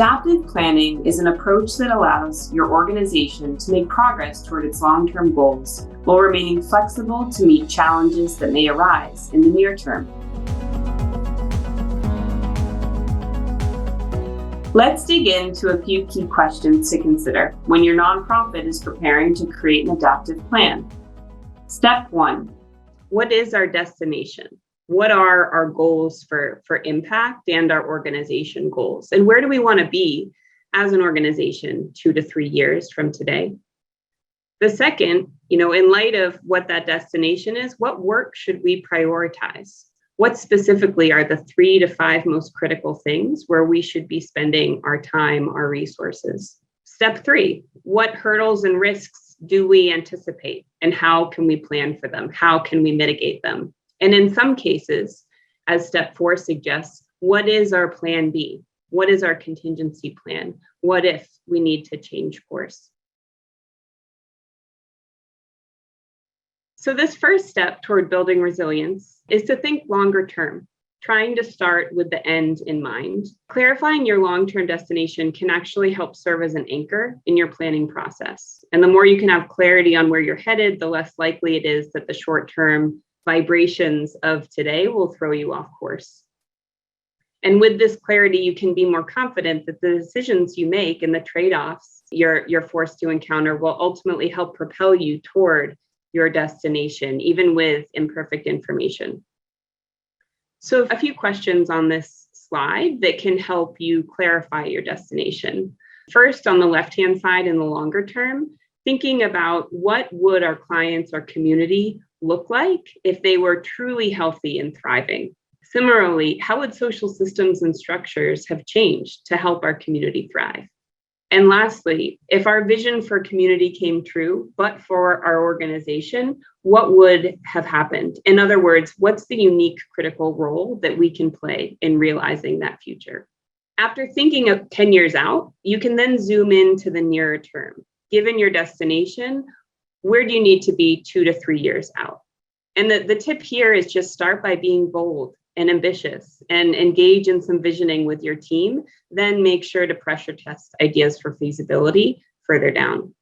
Adaptive planning is an approach that allows your organization to make progress toward its long-term goals while remaining flexible to meet challenges that may arise in the near term. Let's dig into a few key questions to consider when your nonprofit is preparing to create an adaptive plan. Step 1, what is our destination? What are our goals for impact and our organization goals? And where do we want to be as an organization 2 to 3 years from today? The second, in light of what that destination is, what work should we prioritize? What specifically are the 3 to 5 most critical things where we should be spending our time, our resources? Step 3, what hurdles and risks do we anticipate and how can we plan for them? How can we mitigate them? And in some cases, as step 4 suggests, what is our plan B? What is our contingency plan? What if we need to change course? So this first step toward building resilience is to think longer term, trying to start with the end in mind. Clarifying your long-term destination can actually help serve as an anchor in your planning process. And the more you can have clarity on where you're headed, the less likely it is that the short-term vibrations of today will throw you off course. And with this clarity, you can be more confident that the decisions you make and the trade-offs you're forced to encounter will ultimately help propel you toward your destination, even with imperfect information. So a few questions on this slide that can help you clarify your destination. First, on the left-hand side in the longer term, thinking about what would our clients or community look like if they were truly healthy and thriving? Similarly, how would social systems and structures have changed to help our community thrive? And lastly, if our vision for community came true, but for our organization, what would have happened? In other words, what's the unique critical role that we can play in realizing that future? After thinking of 10 years out, you can then zoom into the nearer term. Given your destination, where do you need to be 2 to 3 years out? And the tip here is just start by being bold and ambitious and engage in some visioning with your team, then make sure to pressure test ideas for feasibility further down.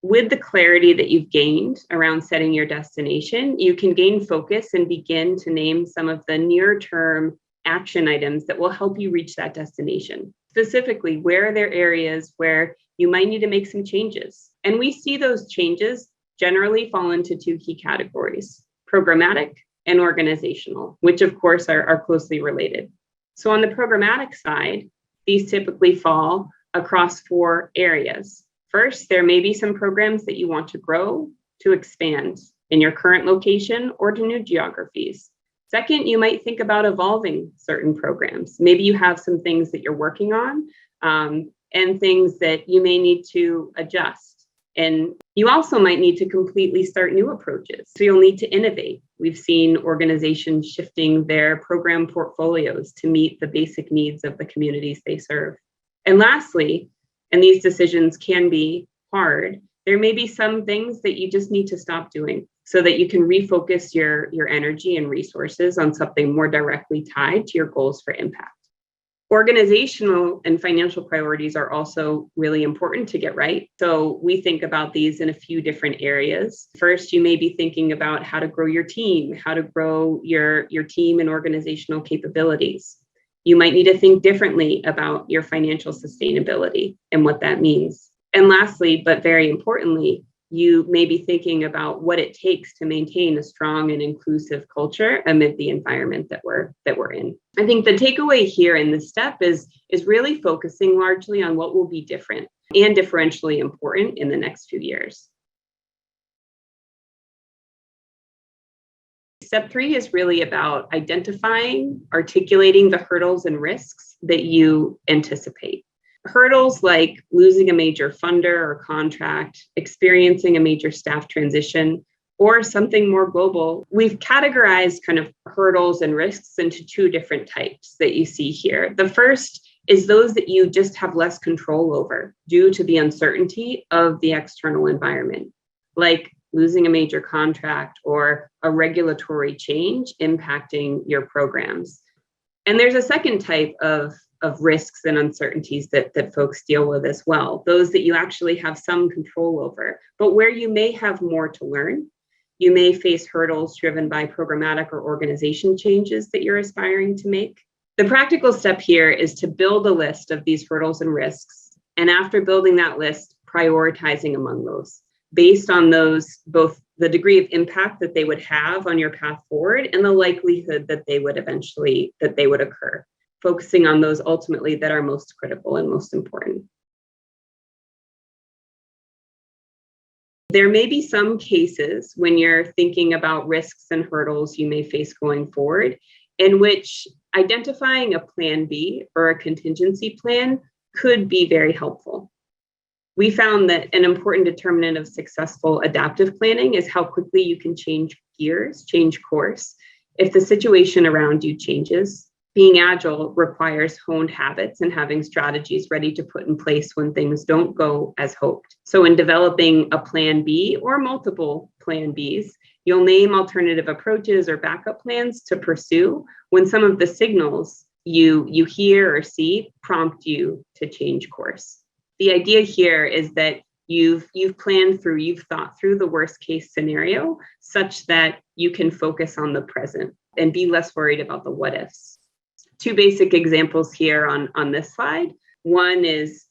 With the clarity that you've gained around setting your destination, you can gain focus and begin to name some of the near-term action items that will help you reach that destination. Specifically, where are there areas where you might need to make some changes? And we see those changes generally fall into 2 key categories: programmatic and organizational, which of course are closely related. So on the programmatic side, these typically fall across 4 areas. First, there may be some programs that you want to grow, to expand in your current location or to new geographies. Second, you might think about evolving certain programs. Maybe you have some things that you're working on and things that you may need to adjust. And you also might need to completely start new approaches. So you'll need to innovate. We've seen organizations shifting their program portfolios to meet the basic needs of the communities they serve. And lastly, and these decisions can be hard, there may be some things that you just need to stop doing so that you can refocus your energy and resources on something more directly tied to your goals for impact. Organizational and financial priorities are also really important to get right. So we think about these in a few different areas. First, you may be thinking about how to grow your team, how to grow your team and organizational capabilities. You might need to think differently about your financial sustainability and what that means. And lastly, but very importantly, you may be thinking about what it takes to maintain a strong and inclusive culture amid the environment that we're in. I think the takeaway here in this step is really focusing largely on what will be different and differentially important in the next few years. Step 3 is really about identifying, articulating the hurdles and risks that you anticipate. Hurdles like losing a major funder or contract, experiencing a major staff transition, or something more global. We've categorized kind of hurdles and risks into 2 different types that you see here. The first is those that you just have less control over due to the uncertainty of the external environment, like losing a major contract or a regulatory change impacting your programs. And there's a second type of risks and uncertainties that folks deal with as well, those that you actually have some control over, but where you may have more to learn. You may face hurdles driven by programmatic or organization changes that you're aspiring to make. The practical step here is to build a list of these hurdles and risks, and after building that list, prioritizing among those, based on those, both the degree of impact that they would have on your path forward and the likelihood that they would occur, focusing on those ultimately that are most critical and most important. There may be some cases when you're thinking about risks and hurdles you may face going forward, in which identifying a plan B or a contingency plan could be very helpful. We found that an important determinant of successful adaptive planning is how quickly you can change gears, change course, if the situation around you changes. Being agile requires honed habits and having strategies ready to put in place when things don't go as hoped. So in developing a plan B or multiple plan Bs, you'll name alternative approaches or backup plans to pursue when some of the signals you hear or see prompt you to change course. The idea here is that you've thought through the worst case scenario such that you can focus on the present and be less worried about the what ifs. Two basic examples here on this slide. One is,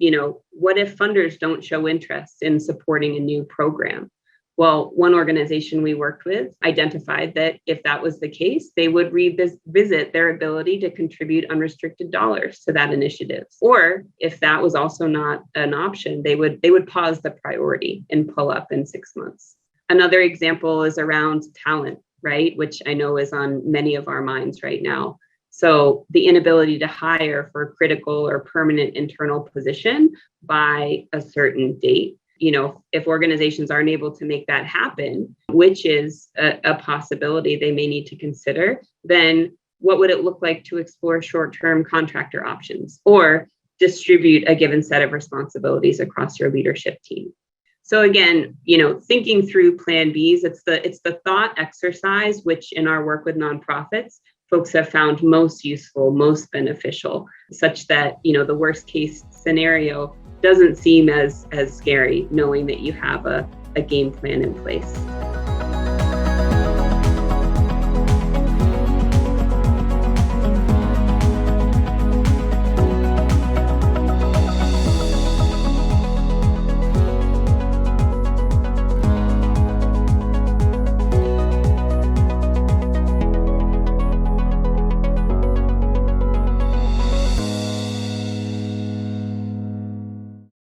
what if funders don't show interest in supporting a new program? Well, one organization we worked with identified that if that was the case, they would revisit their ability to contribute unrestricted dollars to that initiative. Or if that was also not an option, they would pause the priority and pull up in 6 months. Another example is around talent, right? Which I know is on many of our minds right now. So the inability to hire for a critical or permanent internal position by a certain date. If organizations aren't able to make that happen, which is a possibility they may need to consider, then what would it look like to explore short-term contractor options or distribute a given set of responsibilities across your leadership team? So again, thinking through Plan Bs, it's the thought exercise, which in our work with nonprofits, folks have found most useful, most beneficial, such that, the worst case scenario doesn't seem as scary, knowing that you have a game plan in place.